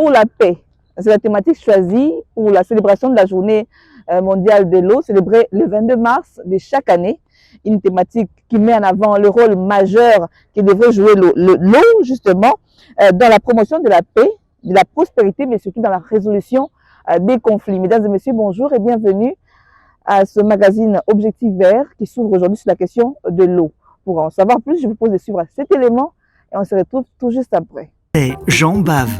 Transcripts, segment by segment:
pour la paix. C'est la thématique choisie pour la célébration de la journée mondiale de l'eau, célébrée le 22 mars de chaque année. Une thématique qui met en avant le rôle majeur que devrait jouer l'eau, justement, dans la promotion de la paix, de la prospérité, mais surtout dans la résolution des conflits. Mesdames et messieurs, bonjour et bienvenue à ce magazine Objectif Vert qui s'ouvre aujourd'hui sur la question de l'eau. Pour en savoir plus, je vous propose de suivre cet élément et on se retrouve tout juste après. Et Jean Bave.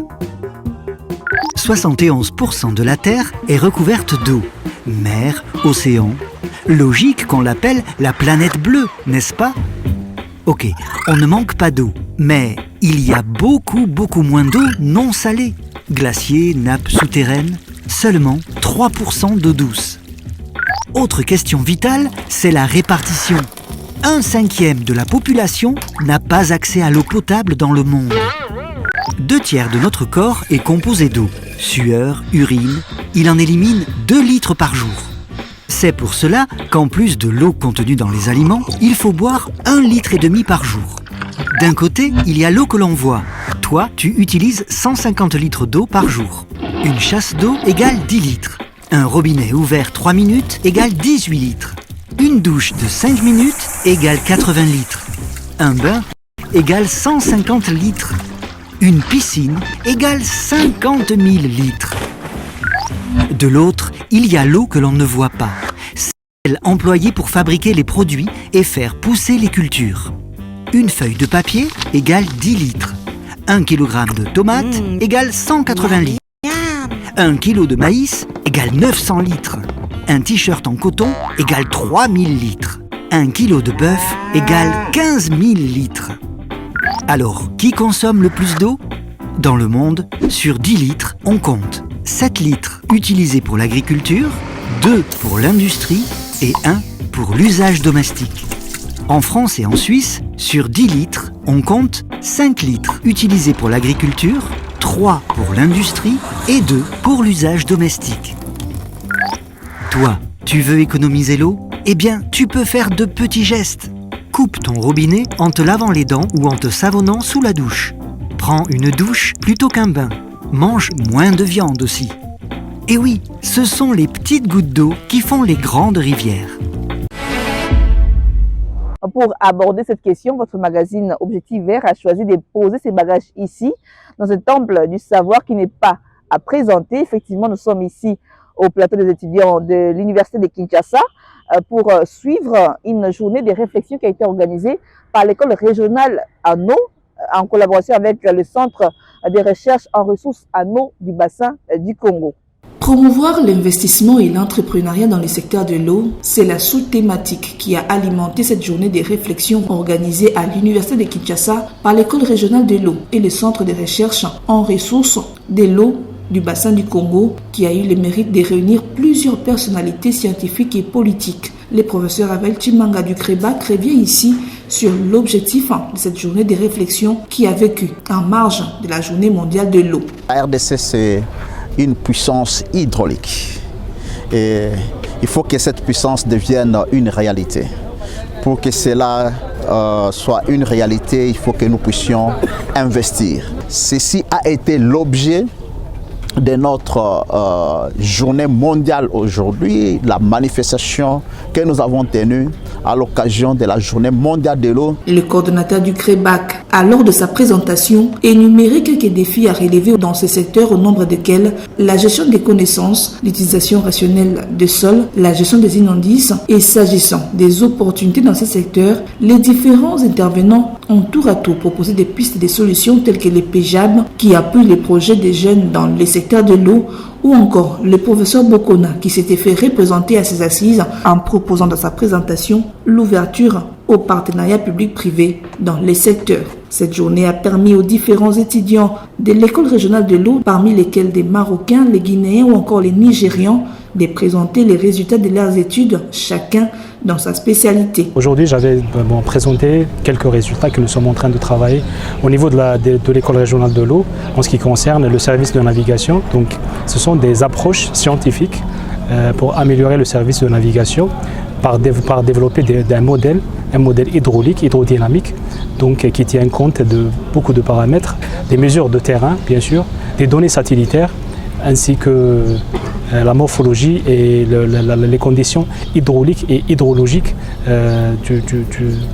71% de la Terre est recouverte d'eau. Mer, océan. Logique qu'on l'appelle la planète bleue, n'est-ce pas? Ok, on ne manque pas d'eau, mais il y a beaucoup moins d'eau non salée. Glaciers, nappes souterraines, seulement 3% d'eau douce. Autre question vitale, c'est la répartition. 1/5 de la population n'a pas accès à l'eau potable dans le monde. 2/3 de notre corps est composé d'eau. Sueur, urine, il en élimine 2 litres par jour. C'est pour cela qu'en plus de l'eau contenue dans les aliments, il faut boire 1,5 litre par jour. D'un côté, il y a l'eau que l'on voit. Toi, tu utilises 150 litres d'eau par jour. Une chasse d'eau égale 10 litres. Un robinet ouvert 3 minutes égale 18 litres. Une douche de 5 minutes égale 80 litres. Un bain égale 150 litres. Une piscine égale 50 000 litres. De l'autre, il y a l'eau que l'on ne voit pas, celle employée pour fabriquer les produits et faire pousser les cultures. Une feuille de papier égale 10 litres. 1 kg de tomates égale 180 litres. 1 kg de maïs égale 900 litres. Un t-shirt en coton égale 3000 litres. 1 kg de bœuf égale 15 000 litres. Alors, qui consomme le plus d'eau? Dans le monde, sur 10 litres, on compte 7 litres utilisés pour l'agriculture, 2 pour l'industrie et 1 pour l'usage domestique. En France et en Suisse, sur 10 litres, on compte 5 litres utilisés pour l'agriculture, 3 pour l'industrie et 2 pour l'usage domestique. Toi, tu veux économiser l'eau? Eh bien, tu peux faire de petits gestes. Coupe ton robinet en te lavant les dents ou en te savonnant sous la douche. Prends une douche plutôt qu'un bain. Mange moins de viande aussi. Et oui, ce sont les petites gouttes d'eau qui font les grandes rivières. Pour aborder cette question, votre magazine Objectif Vert a choisi de poser ses bagages ici, dans un temple du savoir qui n'est pas à présenter. Effectivement, nous sommes ici au plateau des étudiants de l'Université de Kinshasa pour suivre une journée de réflexion qui a été organisée par l'école régionale en eau, en collaboration avec le Centre de recherche en ressources en eau du bassin du Congo. Promouvoir l'investissement et l'entrepreneuriat dans le secteur de l'eau, c'est la sous-thématique qui a alimenté cette journée de réflexion organisée à l'Université de Kinshasa par l'École régionale de l'eau et le Centre de recherche en ressources de l'eau du bassin du Congo, qui a eu le mérite de réunir plusieurs personnalités scientifiques et politiques. Le professeur Abel Chimanga du CREBAC revient ici sur l'objectif de cette journée de réflexion qui a vécu en marge de la journée mondiale de l'eau. La RDC, c'est une puissance hydraulique et il faut que cette puissance devienne une réalité. Pour que cela soit une réalité, il faut que nous puissions investir. Ceci a été l'objet de notre journée mondiale aujourd'hui, la manifestation que nous avons tenue à l'occasion de la journée mondiale de l'eau. Le coordonnateur du CREBAC a, lors de sa présentation, énuméré quelques défis à relever dans ce secteur, au nombre desquels la gestion des connaissances, l'utilisation rationnelle des sols, la gestion des inondices et s'agissant des opportunités dans ce secteur, les différents intervenants ont tour à tour proposé des pistes et des solutions telles que les PEJAB qui appuient les projets des jeunes dans les secteurs de l'eau, ou encore le professeur Bokona qui s'était fait représenter à ces assises en proposant dans sa présentation l'ouverture au partenariat public-privé dans les secteurs. Cette journée a permis aux différents étudiants de l'école régionale de l'eau, parmi lesquels des Marocains, les Guinéens ou encore les Nigérians, de présenter les résultats de leurs études, chacun dans sa spécialité. Aujourd'hui, j'avais présenté quelques résultats que nous sommes en train de travailler au niveau de l'école régionale de l'eau en ce qui concerne le service de navigation. Donc, ce sont des approches scientifiques pour améliorer le service de navigation par développer un modèle hydraulique, hydrodynamique, donc qui tient compte de beaucoup de paramètres, des mesures de terrain bien sûr, des données satellitaires ainsi que la morphologie et les conditions hydrauliques et hydrologiques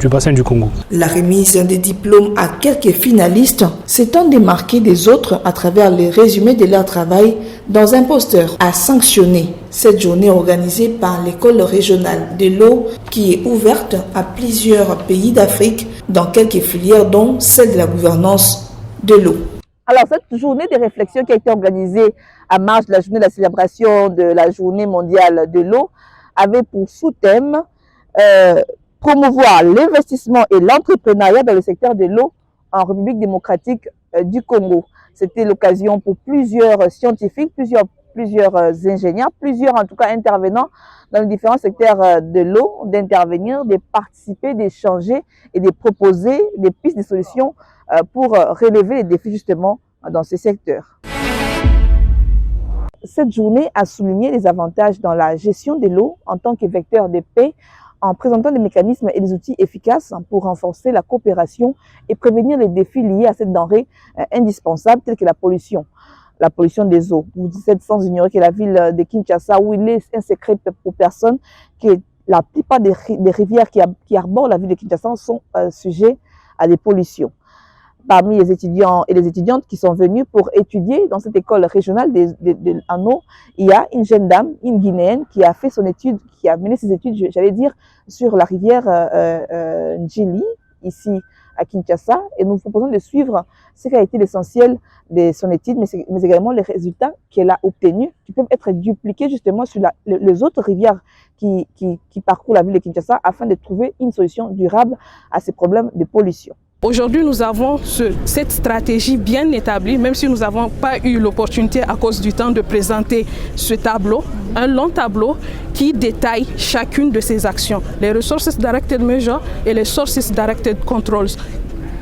du bassin du Congo. La remise des diplômes à quelques finalistes s'étant démarqués des autres à travers les résumés de leur travail dans un poster à sanctionner. Cette journée organisée par l'école régionale de l'eau qui est ouverte à plusieurs pays d'Afrique dans quelques filières dont celle de la gouvernance de l'eau. Alors, cette journée de réflexion qui a été organisée à marge de la journée de la célébration de la journée mondiale de l'eau avait pour sous-thème promouvoir l'investissement et l'entrepreneuriat dans le secteur de l'eau en République démocratique du Congo. C'était l'occasion pour plusieurs scientifiques, plusieurs ingénieurs, plusieurs en tout cas intervenants dans les différents secteurs de l'eau, d'intervenir, de participer, d'échanger et de proposer des pistes de solutions pour relever les défis justement dans ces secteurs. Cette journée a souligné les avantages dans la gestion de l'eau en tant que vecteur de paix en présentant des mécanismes et des outils efficaces pour renforcer la coopération et prévenir les défis liés à cette denrée indispensable telle que la pollution des eaux. Vous êtes sans ignorer que la ville de Kinshasa, où il est un secret pour personne, que la plupart des rivières qui arborent la ville de Kinshasa sont sujets à des pollutions. Parmi les étudiants et les étudiantes qui sont venus pour étudier dans cette école régionale en eau, il y a une jeune dame, une Guinéenne, qui a fait son étude, qui a mené ses études, j'allais dire, sur la rivière Njili, ici à Kinshasa. Et nous vous proposons de suivre ce qui a été l'essentiel de son étude, mais également les résultats qu'elle a obtenus, qui peuvent être dupliqués justement sur les autres rivières qui parcourent la ville de Kinshasa, afin de trouver une solution durable à ces problèmes de pollution. Aujourd'hui, nous avons cette stratégie bien établie, même si nous n'avons pas eu l'opportunité à cause du temps de présenter ce tableau, un long tableau qui détaille chacune de ces actions, les Resources Directed Measures et les Sources Directed Controls,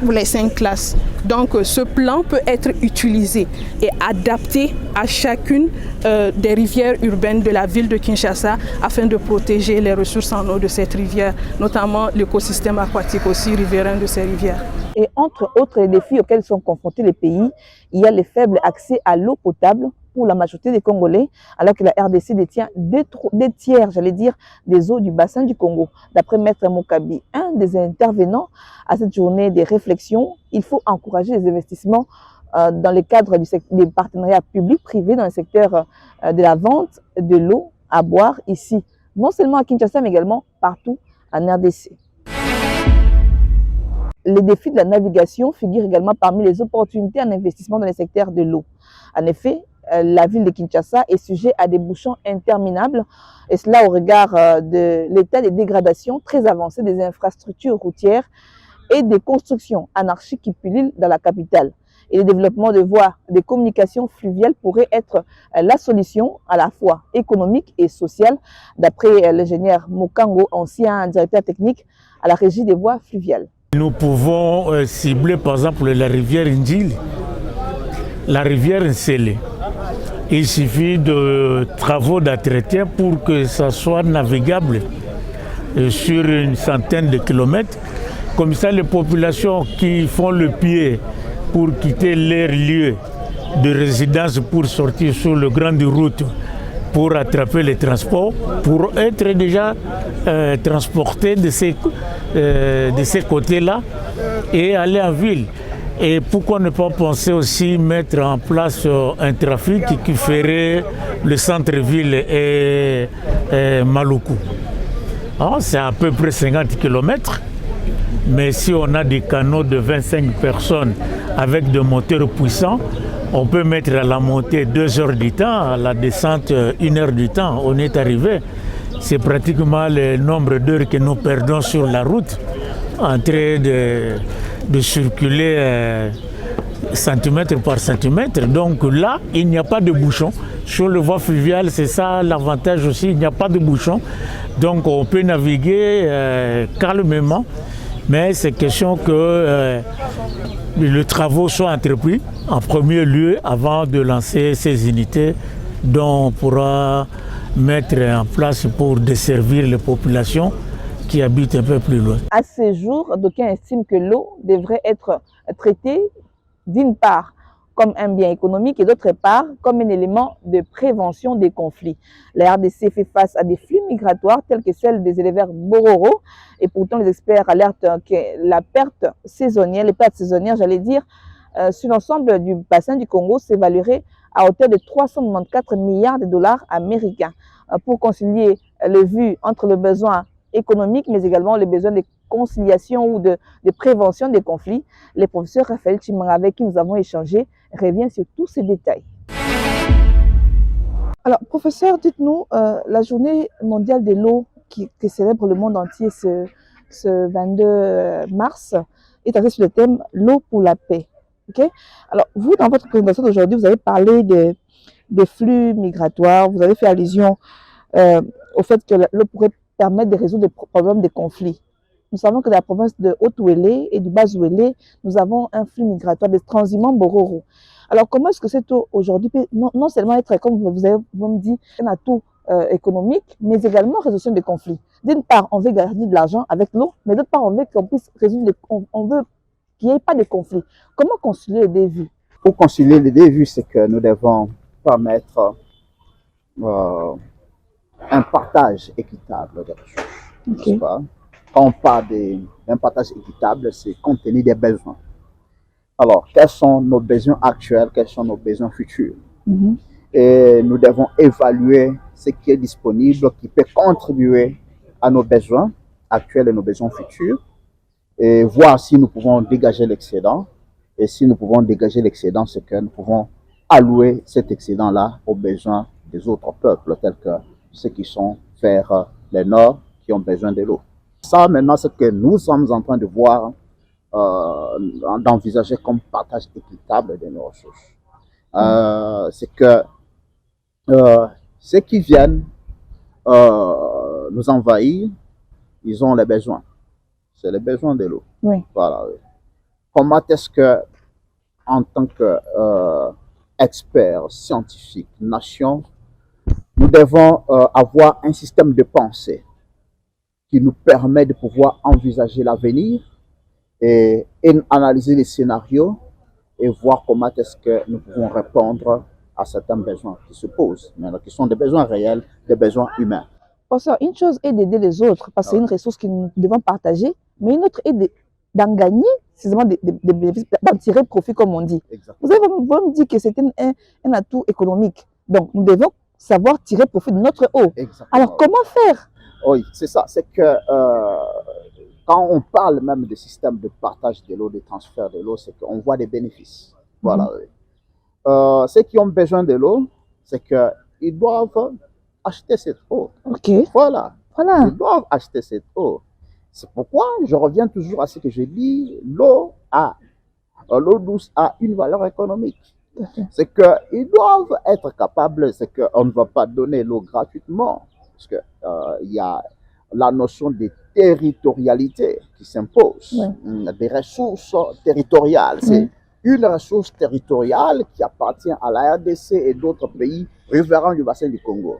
pour les 5 classes. Donc ce plan peut être utilisé et adapté à chacune des rivières urbaines de la ville de Kinshasa afin de protéger les ressources en eau de cette rivière, notamment l'écosystème aquatique aussi riverain de ces rivières. Et entre autres défis auxquels sont confrontés les pays, il y a le faible accès à l'eau potable pour la majorité des Congolais, alors que la RDC détient deux tiers, j'allais dire, des eaux du bassin du Congo. D'après Maître Mokabi, un des intervenants à cette journée des réflexions, il faut encourager les investissements dans le cadre des partenariats publics-privés dans le secteur de la vente de l'eau à boire ici, non seulement à Kinshasa, mais également partout en RDC. Les défis de la navigation figurent également parmi les opportunités en investissement dans le secteur de l'eau. En effet, la ville de Kinshasa est sujet à des bouchons interminables, et cela au regard de l'état de dégradation très avancé des infrastructures routières et des constructions anarchiques qui pullulent dans la capitale. Et le développement de voies de communication fluviales pourrait être la solution à la fois économique et sociale, d'après l'ingénieur Mokango, ancien directeur technique à la régie des voies fluviales. Nous pouvons cibler par exemple la rivière Njili, la rivière Nsele. Il suffit de travaux d'entretien pour que ça soit navigable sur une centaine de kilomètres. Comme ça, les populations qui font le pied pour quitter leur lieu de résidence pour sortir sur les grandes routes pour attraper les transports, pour être déjà transportés de ces côtés-là et aller en ville. Et pourquoi ne pas penser aussi mettre en place un trafic qui ferait le centre-ville et Maluku. C'est à peu près 50 km, mais si on a des canaux de 25 personnes avec des moteurs puissants, on peut mettre à la montée 2 heures du temps, à la descente 1 heure du temps. On est arrivé. C'est pratiquement le nombre d'heures que nous perdons sur la route en train de circuler centimètre par centimètre. Donc là, il n'y a pas de bouchon. Sur le voie fluviale, c'est ça l'avantage aussi, il n'y a pas de bouchon. Donc on peut naviguer calmement, mais c'est question que les travaux soient entrepris en premier lieu avant de lancer ces unités dont on pourra mettre en place pour desservir les populations qui habitent un peu plus loin. À ce jour, d'aucuns estiment que l'eau devrait être traitée d'une part comme un bien économique et d'autre part comme un élément de prévention des conflits. La RDC fait face à des flux migratoires tels que celles des éleveurs Bororo et pourtant les experts alertent que la perte saisonnière, les pertes saisonnières, j'allais dire, sur l'ensemble du bassin du Congo s'évaluerait à hauteur de 394 milliards de dollars américains. Pour concilier le vu entre le besoin économique mais également les besoins de conciliation ou de prévention des conflits, le professeur Raphaël Chimanga, avec qui nous avons échangé, revient sur tous ces détails. Alors, professeur, dites-nous, la journée mondiale de l'eau qui célèbre le monde entier ce 22 mars est axée sur le thème « L'eau pour la paix ». Okay? Alors, vous, dans votre présentation d'aujourd'hui, vous avez parlé des flux migratoires, vous avez fait allusion au fait que l'eau pourrait permettre de résoudre des problèmes de conflits. Nous savons que dans la province de Haute-Ouélé et du Bas-Ouélé, nous avons un flux migratoire des transhumants Bororo. Alors, comment est-ce que cette eau aujourd'hui peut non seulement être, comme vous me dit, un atout économique, mais également résolution des conflits? D'une part, on veut gagner de l'argent avec l'eau, mais d'autre part, on veut qu'on puisse résoudre, on veut qu'il n'y ait pas de conflit. Comment concilier les deux vues? Pour concilier les deux vues, c'est que nous devons permettre un partage équitable des ressources. Okay. Quand on parle d'un partage équitable, c'est contenir des besoins. Alors, quels sont nos besoins actuels, quels sont nos besoins futurs? Et nous devons évaluer ce qui est disponible, qui peut contribuer à nos besoins actuels et nos besoins futurs, et voir si nous pouvons dégager l'excédent. Et si nous pouvons dégager l'excédent, c'est que nous pouvons allouer cet excédent-là aux besoins des autres peuples, tels que ceux qui sont vers le nord, qui ont besoin de l'eau. Ça, maintenant, c'est ce que nous sommes en train de voir, d'envisager comme partage équitable de nos ressources. C'est que ceux qui viennent nous envahir, ils ont les besoins. C'est les besoins de l'eau. Oui. Voilà. Comment est-ce que, en tant qu'experts scientifiques, nation, nous devons avoir un système de pensée qui nous permet de pouvoir envisager l'avenir et analyser les scénarios et voir comment est-ce que nous pouvons répondre à certains besoins qui se posent, mais qui sont des besoins réels, des besoins humains. Parce une chose est d'aider les autres, parce que c'est une ressource que nous devons partager, mais une autre est d'en gagner, c'est vraiment des bénéfices, d'en tirer profit, comme on dit. Exactement. Vous avez me dit que c'est un atout économique. Donc, nous devons savoir tirer profit de notre eau. Exactement. Alors, comment faire? Oui, c'est ça. C'est que quand on parle même de système de partage de l'eau, de transfert de l'eau, c'est qu'on voit des bénéfices. Voilà. Ceux qui ont besoin de l'eau, c'est qu'ils doivent acheter cette eau. Ok. Voilà. Ils doivent acheter cette eau. C'est pourquoi je reviens toujours à ce que je dis, l'eau douce a une valeur économique. C'est qu'ils doivent être capables, c'est qu'on ne va pas donner l'eau gratuitement, parce qu'il y a la notion de territorialité qui s'impose, des ressources territoriales. C'est une ressource territoriale qui appartient à la RDC et d'autres pays riverains du bassin du Congo.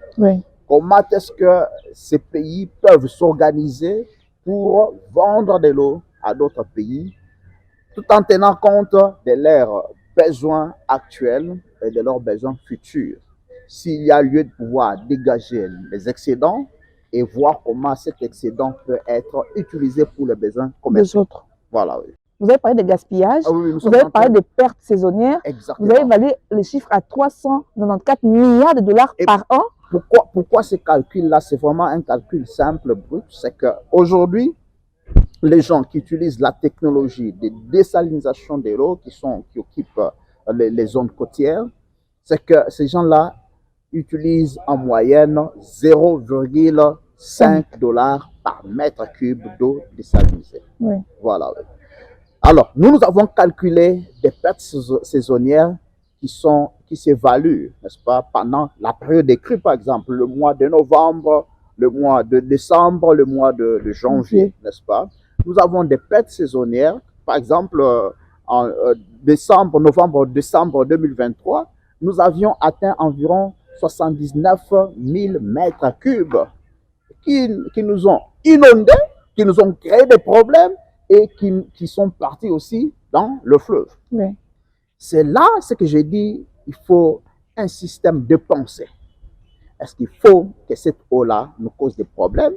Comment est-ce que ces pays peuvent s'organiser pour vendre de l'eau à d'autres pays, tout en tenant compte de leurs besoins actuels et de leurs besoins futurs? S'il y a lieu de pouvoir dégager les excédents et voir comment cet excédent peut être utilisé pour les besoins commerciaux. Des autres. Voilà, oui. Vous avez parlé de gaspillage, vous avez parlé de pertes saisonnières, Exactement. Vous avez évalué les chiffres à 394 milliards de dollars par an. Pourquoi ce calcul-là? C'est vraiment un calcul simple, brut. C'est qu'aujourd'hui, les gens qui utilisent la technologie de désalinisation de l'eau, qui occupent les zones côtières, c'est que ces gens-là utilisent en moyenne 0,5 $, par mètre cube d'eau désalinisée. Voilà. Alors, nous avons calculé des pertes saisonnières qui s'évaluent, n'est-ce pas, pendant la période des crues, par exemple, le mois de novembre, le mois de décembre, le mois de janvier, n'est-ce pas? Nous avons des pertes saisonnières, par exemple, en novembre-décembre 2023, nous avions atteint environ 79 000 mètres cubes qui nous ont inondés, qui nous ont créé des problèmes et qui sont partis aussi dans le fleuve. C'est là ce que j'ai dit, il faut un système de pensée. Est-ce qu'il faut que cette eau-là nous cause des problèmes?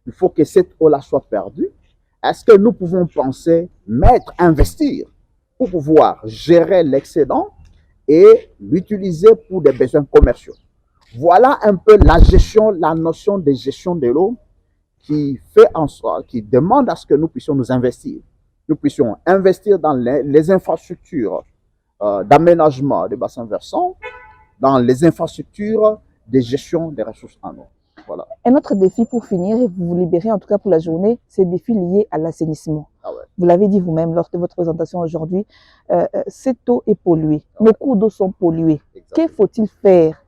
Il faut que cette eau-là soit perdue. Est-ce que nous pouvons penser, investir pour pouvoir gérer l'excédent et l'utiliser pour des besoins commerciaux? Voilà un peu la notion de gestion de l'eau qui demande à ce que nous puissions nous investir. Nous puissions investir dans les infrastructures d'aménagement des bassins versants, dans les infrastructures de gestion des ressources en eau. Voilà. Un autre défi pour finir et vous vous libérer en tout cas pour la journée, c'est le défi lié à l'assainissement. Ah ouais. Vous l'avez dit vous-même lors de votre présentation aujourd'hui, cette eau est polluée, nos cours d'eau sont pollués. Que faut-il faire?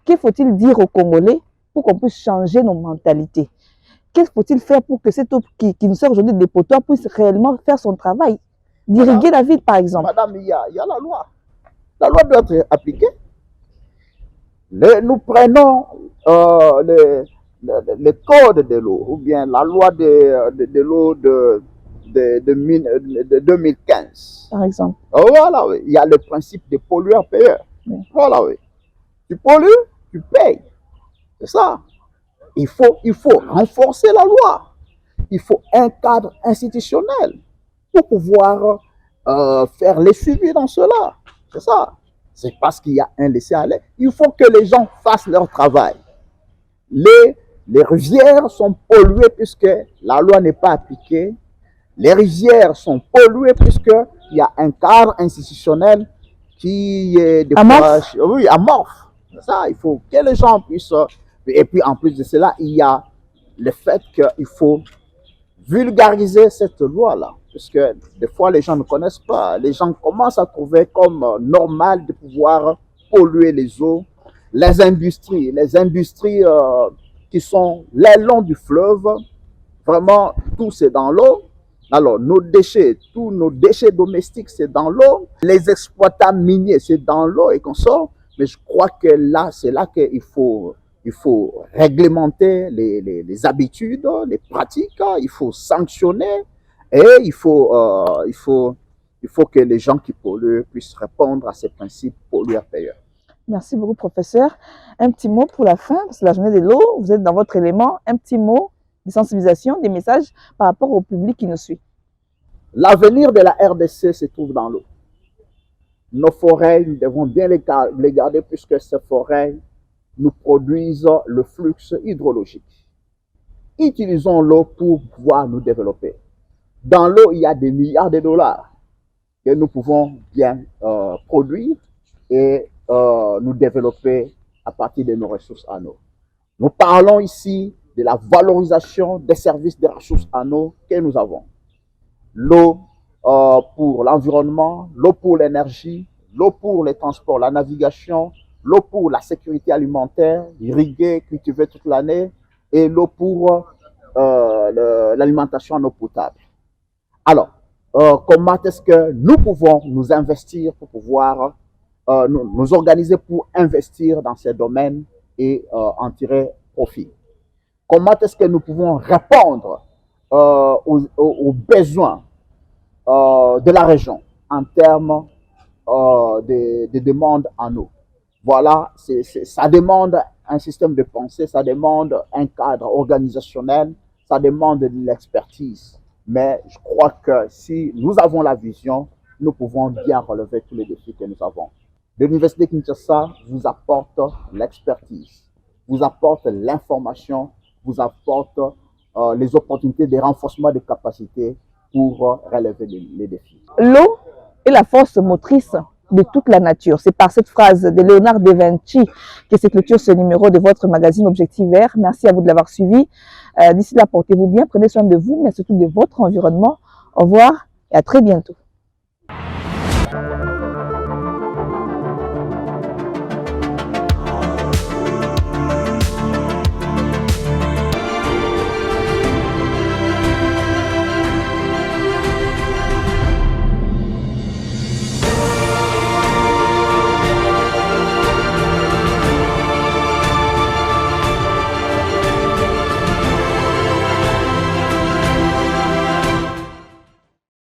Que faut-il dire aux Congolais pour qu'on puisse changer nos mentalités? Que faut-il faire pour que cette eau qui nous sert aujourd'hui des potoirs puisse réellement faire son travail? D'irriguer la ville par exemple. Madame, il y a la loi. La loi doit être appliquée. Nous prenons le code de l'eau, ou bien la loi de l'eau de 2015. Par exemple. Voilà, oui. Il y a le principe de pollueur-payeur. Oui. Voilà, oui. Tu pollues, tu payes. C'est ça. Il faut renforcer la loi. Il faut un cadre institutionnel pour pouvoir faire les suivis dans cela. C'est ça. C'est parce qu'il y a un laisser-aller. Il faut que les gens fassent leur travail. Les rivières sont polluées puisque la loi n'est pas appliquée. Les rivières sont polluées puisqu'il y a un cadre institutionnel qui est amorphe. Oui, amorphe. C'est ça, il faut que les gens puissent... Et puis en plus de cela, il y a le fait qu'il faut vulgariser cette loi-là. Parce que des fois, les gens ne connaissent pas. Les gens commencent à trouver comme normal de pouvoir polluer les eaux. Les industries qui sont le long du fleuve, vraiment, tout c'est dans l'eau. Alors, tous nos déchets domestiques, c'est dans l'eau. Les exploitants miniers, c'est dans l'eau et qu'on sort. Mais je crois que là, c'est là qu'il faut réglementer les habitudes, les pratiques. Il faut sanctionner. Et il faut que les gens qui polluent puissent répondre à ces principes pollueur-payeur. Merci beaucoup, professeur. Un petit mot pour la fin, c'est la journée de l'eau, vous êtes dans votre élément. Un petit mot de sensibilisation, des messages par rapport au public qui nous suit. L'avenir de la RDC se trouve dans l'eau. Nos forêts, nous devons bien les garder puisque ces forêts nous produisent le flux hydrologique. Utilisons l'eau pour pouvoir nous développer. Dans l'eau, il y a des milliards de dollars que nous pouvons bien produire et nous développer à partir de nos ressources en eau. Nous parlons ici de la valorisation des services des ressources en eau que nous avons. L'eau pour l'environnement, l'eau pour l'énergie, l'eau pour les transports, la navigation, l'eau pour la sécurité alimentaire, irriguer, cultiver toute l'année, et l'eau pour l'alimentation en eau potable. Alors, comment est-ce que nous pouvons nous investir pour pouvoir nous organiser pour investir dans ces domaines et en tirer profit? Comment est-ce que nous pouvons répondre aux besoins de la région en termes de demandes en eau? Voilà, ça demande un système de pensée, ça demande un cadre organisationnel, ça demande de l'expertise. Mais je crois que si nous avons la vision, nous pouvons bien relever tous les défis que nous avons. L'Université Kinshasa vous apporte l'expertise, vous apporte l'information, vous apporte les opportunités de renforcement des capacités pour relever les défis. L'eau est la force motrice de toute la nature. C'est par cette phrase de Léonard de Vinci que se clôture ce numéro de votre magazine Objectif Vert. Merci à vous de l'avoir suivi. D'ici là, portez-vous bien, prenez soin de vous, mais surtout de votre environnement. Au revoir et à très bientôt.